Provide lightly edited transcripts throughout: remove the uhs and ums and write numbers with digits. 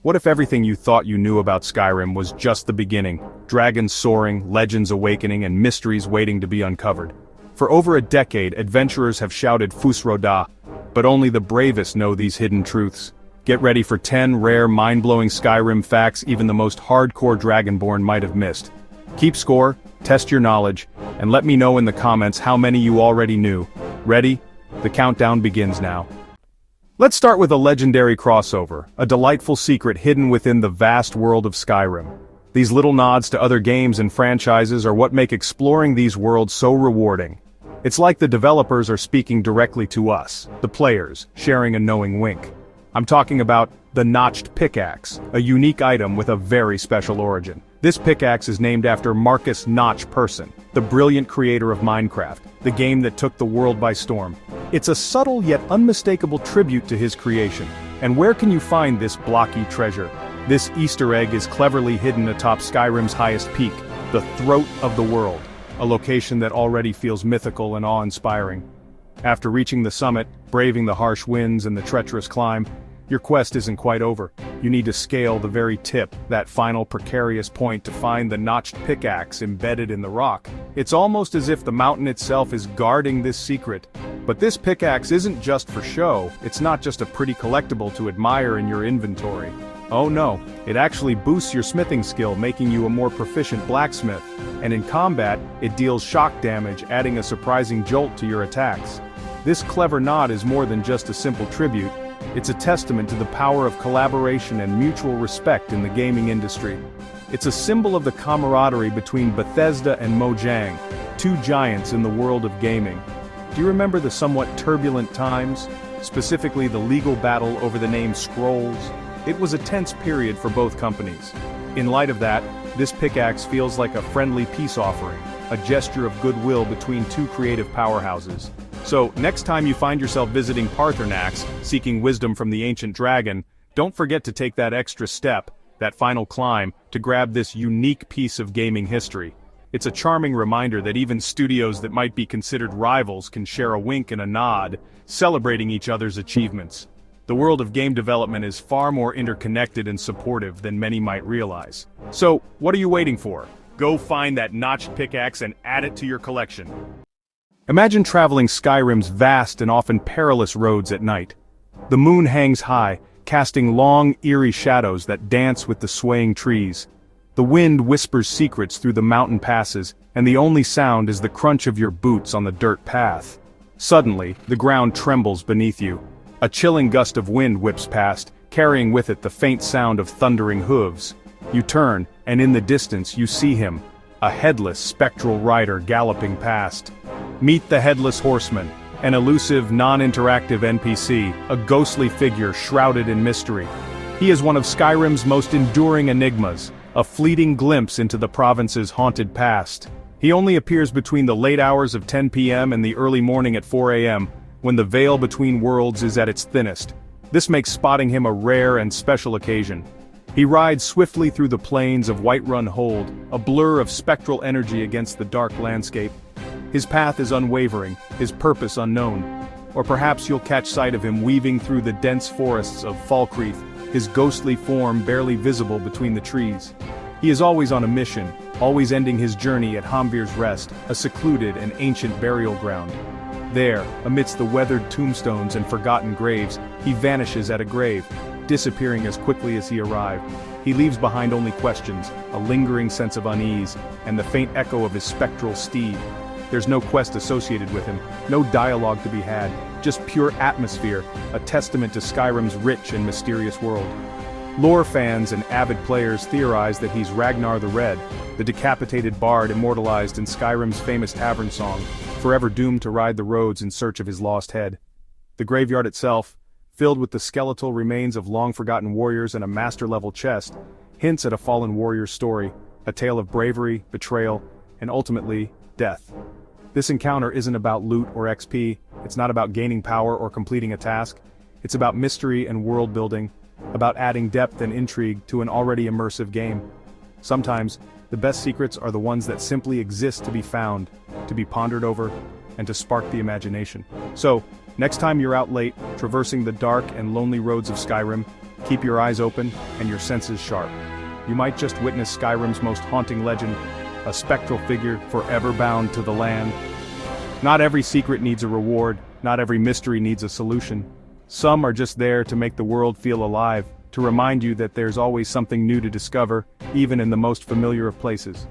What if everything you thought you knew about Skyrim was just the beginning? Dragons soaring, legends awakening, and mysteries waiting to be uncovered. For over a decade, adventurers have shouted Fus Ro Dah, but only the bravest know these hidden truths. Get ready for 10 rare, mind-blowing Skyrim facts even the most hardcore Dragonborn might have missed. Keep score, test your knowledge, and let me know in the comments how many you already knew. Ready? The countdown begins now. Let's start with a legendary crossover, a delightful secret hidden within the vast world of Skyrim. These little nods to other games and franchises are what make exploring these worlds so rewarding. It's like the developers are speaking directly to us, the players, sharing a knowing wink. I'm talking about the Notched Pickaxe, a unique item with a very special origin. This pickaxe is named after Marcus Notch Persson, the brilliant creator of Minecraft, the game that took the world by storm. It's a subtle yet unmistakable tribute to his creation. And where can you find this blocky treasure? This Easter egg is cleverly hidden atop Skyrim's highest peak, the Throat of the World, a location that already feels mythical and awe-inspiring. After reaching the summit, braving the harsh winds and the treacherous climb, your quest isn't quite over. You need to scale the very tip, that final precarious point to find the notched pickaxe embedded in the rock. It's almost as if the mountain itself is guarding this secret. But this pickaxe isn't just for show, it's not just a pretty collectible to admire in your inventory. Oh no, it actually boosts your smithing skill, making you a more proficient blacksmith. And in combat, it deals shock damage, adding a surprising jolt to your attacks. This clever nod is more than just a simple tribute. It's a testament to the power of collaboration and mutual respect in the gaming industry. It's a symbol of the camaraderie between Bethesda and Mojang, two giants in the world of gaming. Do you remember the somewhat turbulent times? Specifically the legal battle over the name Scrolls? It was a tense period for both companies. In light of that, this pickaxe feels like a friendly peace offering, a gesture of goodwill between two creative powerhouses. So, next time you find yourself visiting Paarthurnax, seeking wisdom from the ancient dragon, don't forget to take that extra step, that final climb, to grab this unique piece of gaming history. It's a charming reminder that even studios that might be considered rivals can share a wink and a nod, celebrating each other's achievements. The world of game development is far more interconnected and supportive than many might realize. So, what are you waiting for? Go find that notched pickaxe and add it to your collection. Imagine traveling Skyrim's vast and often perilous roads at night. The moon hangs high, casting long, eerie shadows that dance with the swaying trees. The wind whispers secrets through the mountain passes, and the only sound is the crunch of your boots on the dirt path. Suddenly, the ground trembles beneath you. A chilling gust of wind whips past, carrying with it the faint sound of thundering hooves. You turn, and in the distance you see him, a headless, spectral rider galloping past. Meet the Headless Horseman, an elusive, non-interactive NPC, a ghostly figure shrouded in mystery. He is one of Skyrim's most enduring enigmas, a fleeting glimpse into the province's haunted past. He only appears between the late hours of 10 p.m. and the early morning at 4 a.m., when the veil between worlds is at its thinnest. This makes spotting him a rare and special occasion. He rides swiftly through the plains of Whiterun Hold, a blur of spectral energy against the dark landscape. His path is unwavering, his purpose unknown. Or perhaps you'll catch sight of him weaving through the dense forests of Falkreath, his ghostly form barely visible between the trees. He is always on a mission, always ending his journey at Hamvir's Rest, a secluded and ancient burial ground. There, amidst the weathered tombstones and forgotten graves, he vanishes at a grave, disappearing as quickly as he arrived. He leaves behind only questions, a lingering sense of unease, and the faint echo of his spectral steed. There's no quest associated with him, no dialogue to be had, just pure atmosphere, a testament to Skyrim's rich and mysterious world. Lore fans and avid players theorize that he's Ragnar the Red, the decapitated bard immortalized in Skyrim's famous tavern song, forever doomed to ride the roads in search of his lost head. The graveyard itself, filled with the skeletal remains of long-forgotten warriors and a master-level chest, hints at a fallen warrior's story, a tale of bravery, betrayal, and ultimately, death. This encounter isn't about loot or XP, it's not about gaining power or completing a task, it's about mystery and world building, about adding depth and intrigue to an already immersive game. Sometimes, the best secrets are the ones that simply exist to be found, to be pondered over, and to spark the imagination. So, next time you're out late, traversing the dark and lonely roads of Skyrim, Keep your eyes open and your senses sharp. You might just witness Skyrim's most haunting legend, a spectral figure forever bound to the land. Not every secret needs a reward, not every mystery needs a solution. Some are just there to make the world feel alive, to remind you that there's always something new to discover, even in the most familiar of places.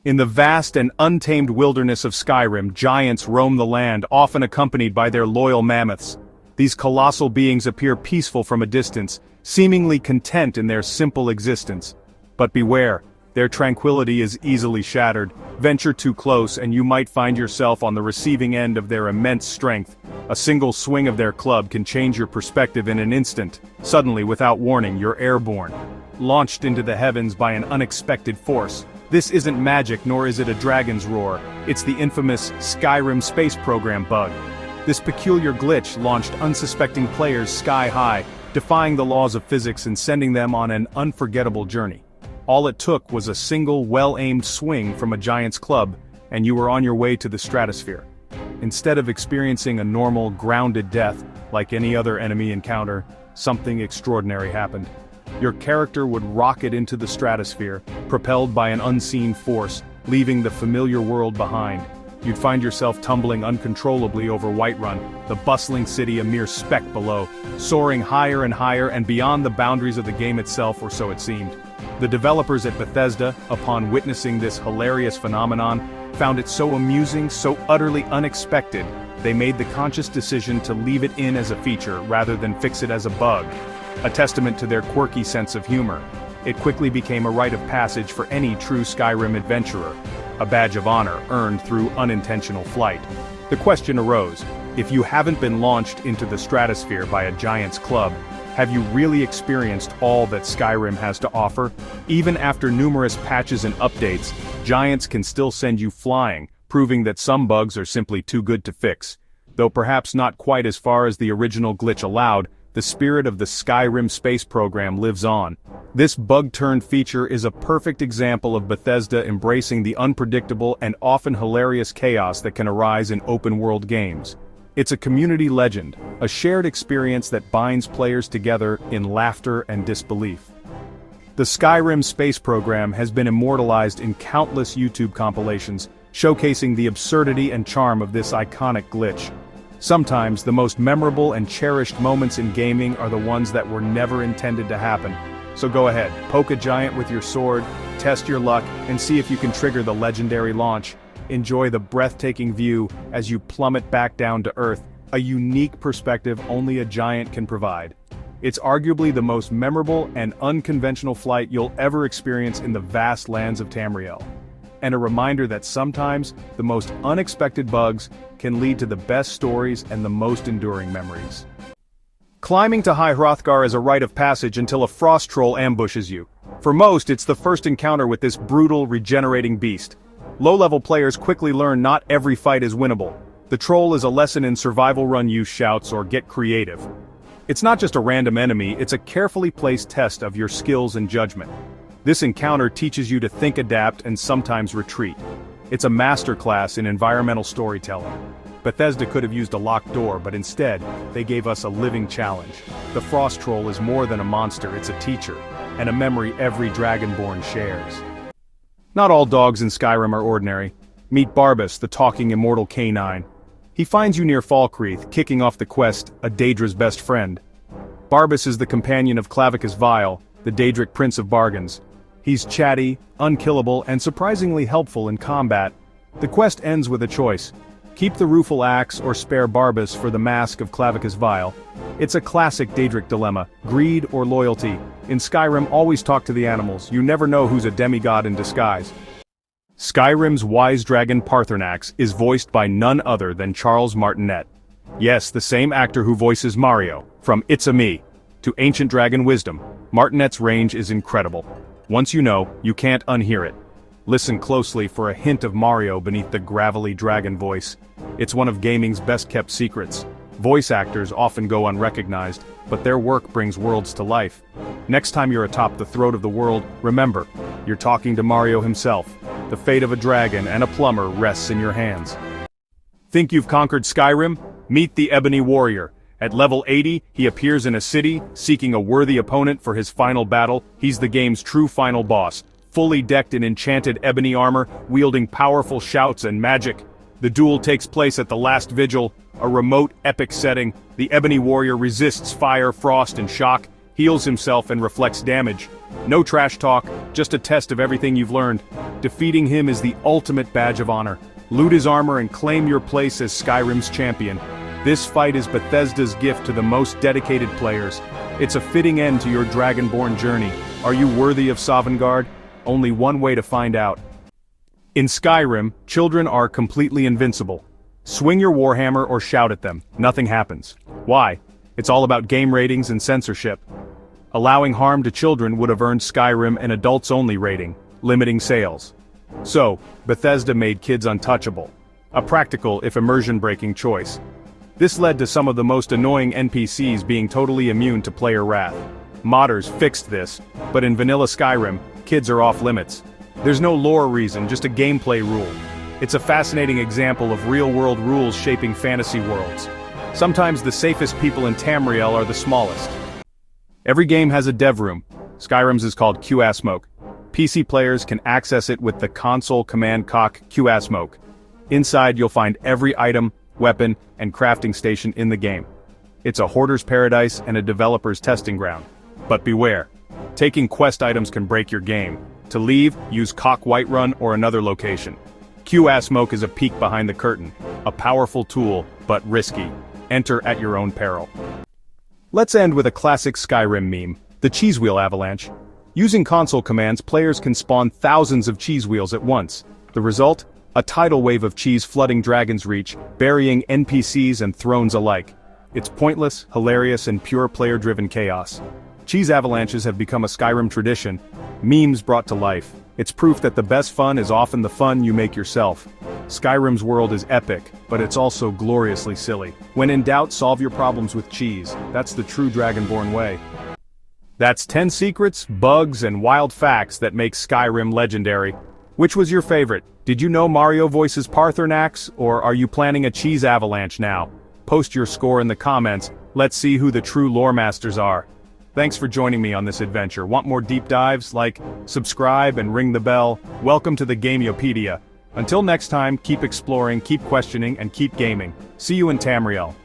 In the vast and untamed wilderness of Skyrim, giants roam the land, often accompanied by their loyal mammoths. These colossal beings appear peaceful from a distance, seemingly content in their simple existence. But beware, their tranquility is easily shattered. Venture too close and you might find yourself on the receiving end of their immense strength. A single swing of their club can change your perspective in an instant. Suddenly, without warning, you're airborne, launched into the heavens by an unexpected force. This isn't magic, nor is it a dragon's roar. It's the infamous Skyrim space program bug. This peculiar glitch launched unsuspecting players sky high, defying the laws of physics and sending them on an unforgettable journey. All it took was a single well-aimed swing from a giant's club, and you were on your way to the stratosphere. Instead of experiencing a normal, grounded death, like any other enemy encounter, something extraordinary happened. Your character would rocket into the stratosphere, propelled by an unseen force, leaving the familiar world behind. You'd find yourself tumbling uncontrollably over Whiterun, the bustling city a mere speck below, soaring higher and higher and beyond the boundaries of the game itself, or so it seemed. The developers at Bethesda, upon witnessing this hilarious phenomenon, found it so amusing, so utterly unexpected, they made the conscious decision to leave it in as a feature rather than fix it as a bug. A testament to their quirky sense of humor. It quickly became a rite of passage for any true Skyrim adventurer, a badge of honor earned through unintentional flight. The question arose, if you haven't been launched into the stratosphere by a giant's club, have you really experienced all that Skyrim has to offer? Even after numerous patches and updates, giants can still send you flying, proving that some bugs are simply too good to fix. Though perhaps not quite as far as the original glitch allowed, the spirit of the Skyrim space program lives on. This bug-turned feature is a perfect example of Bethesda embracing the unpredictable and often hilarious chaos that can arise in open-world games. It's a community legend, a shared experience that binds players together in laughter and disbelief. The Skyrim space program has been immortalized in countless YouTube compilations, showcasing the absurdity and charm of this iconic glitch. Sometimes the most memorable and cherished moments in gaming are the ones that were never intended to happen. So go ahead, poke a giant with your sword, test your luck, and see if you can trigger the legendary launch. Enjoy the breathtaking view as you plummet back down to Earth, a unique perspective only a giant can provide. It's arguably the most memorable and unconventional flight you'll ever experience in the vast lands of Tamriel. And a reminder that sometimes, the most unexpected bugs can lead to the best stories and the most enduring memories. Climbing to High Hrothgar is a rite of passage until a frost troll ambushes you. For most, it's the first encounter with this brutal, regenerating beast. Low-level players quickly learn not every fight is winnable. The troll is a lesson in survival, run, use shouts, or get creative. It's not just a random enemy, it's a carefully placed test of your skills and judgment. This encounter teaches you to think, adapt, and sometimes retreat. It's a masterclass in environmental storytelling. Bethesda could have used a locked door, but instead, they gave us a living challenge. The frost troll is more than a monster, it's a teacher, and a memory every dragonborn shares. Not all dogs in Skyrim are ordinary. Meet Barbas, the talking immortal canine. He finds you near Falkreath, kicking off the quest, a Daedra's best friend. Barbas is the companion of Clavicus Vile, the Daedric Prince of Bargains. He's chatty, unkillable, and surprisingly helpful in combat. The quest ends with a choice. Keep the rueful axe or spare Barbas for the mask of Clavicus Vile. It's a classic Daedric dilemma, greed or loyalty. In Skyrim, always talk to the animals, you never know who's a demigod in disguise. Skyrim's wise dragon Paarthurnax is voiced by none other than Charles Martinet. Yes, the same actor who voices Mario, from It's-a-Me to Ancient Dragon Wisdom. Martinet's range is incredible. Once you know, you can't unhear it. Listen closely for a hint of Mario beneath the gravelly dragon voice. It's one of gaming's best-kept secrets. Voice actors often go unrecognized, but their work brings worlds to life. Next time you're atop the throat of the world, remember, you're talking to Mario himself. The fate of a dragon and a plumber rests in your hands. Think you've conquered Skyrim? Meet the Ebony Warrior. At level 80, he appears in a city, seeking a worthy opponent for his final battle. He's the game's true final boss, fully decked in enchanted ebony armor, wielding powerful shouts and magic. The duel takes place at the last vigil, a remote, epic setting. The ebony warrior resists fire, frost, and shock, heals himself and reflects damage. No trash talk, just a test of everything you've learned. Defeating him is the ultimate badge of honor. Loot his armor and claim your place as Skyrim's champion. This fight is Bethesda's gift to the most dedicated players. It's a fitting end to your Dragonborn journey. Are you worthy of Sovngarde? Only one way to find out. In Skyrim, children are completely invincible. Swing your warhammer or shout at them, nothing happens. Why? It's all about game ratings and censorship. Allowing harm to children would have earned Skyrim an adults-only rating, limiting sales. So, Bethesda made kids untouchable. A practical, if immersion-breaking choice. This led to some of the most annoying NPCs being totally immune to player wrath. Modders fixed this, but in vanilla Skyrim, kids are off limits. There's no lore reason, just a gameplay rule. It's a fascinating example of real-world rules shaping fantasy worlds. Sometimes the safest people in Tamriel are the smallest. Every game has a dev room. Skyrim's is called QASMoke. PC players can access it with the console command cock QASMoke. Inside you'll find every item, weapon, and crafting station in the game. It's a hoarder's paradise and a developer's testing ground. But beware. Taking quest items can break your game. To leave, use Cock Whiterun or another location. QASMoke is a peek behind the curtain. A powerful tool, but risky. Enter at your own peril. Let's end with a classic Skyrim meme, the cheese wheel avalanche. Using console commands, players can spawn thousands of cheese wheels at once. The result? A tidal wave of cheese flooding Dragon's Reach, burying NPCs and thrones alike. It's pointless, hilarious, and pure player-driven chaos. Cheese avalanches have become a Skyrim tradition, memes brought to life. It's proof that the best fun is often the fun you make yourself. Skyrim's world is epic, but it's also gloriously silly. When in doubt, solve your problems with cheese. That's the true Dragonborn way. That's 10 secrets, bugs, and wild facts that make Skyrim legendary. Which was your favorite? Did you know Mario voices Parthenax, or are you planning a cheese avalanche now? Post your score in the comments. Let's see who the true lore masters are. Thanks for joining me on this adventure. Want more deep dives? Like, subscribe, and ring the bell. Welcome to the Gameopedia. Until next time, keep exploring, keep questioning, and keep gaming. See you in Tamriel.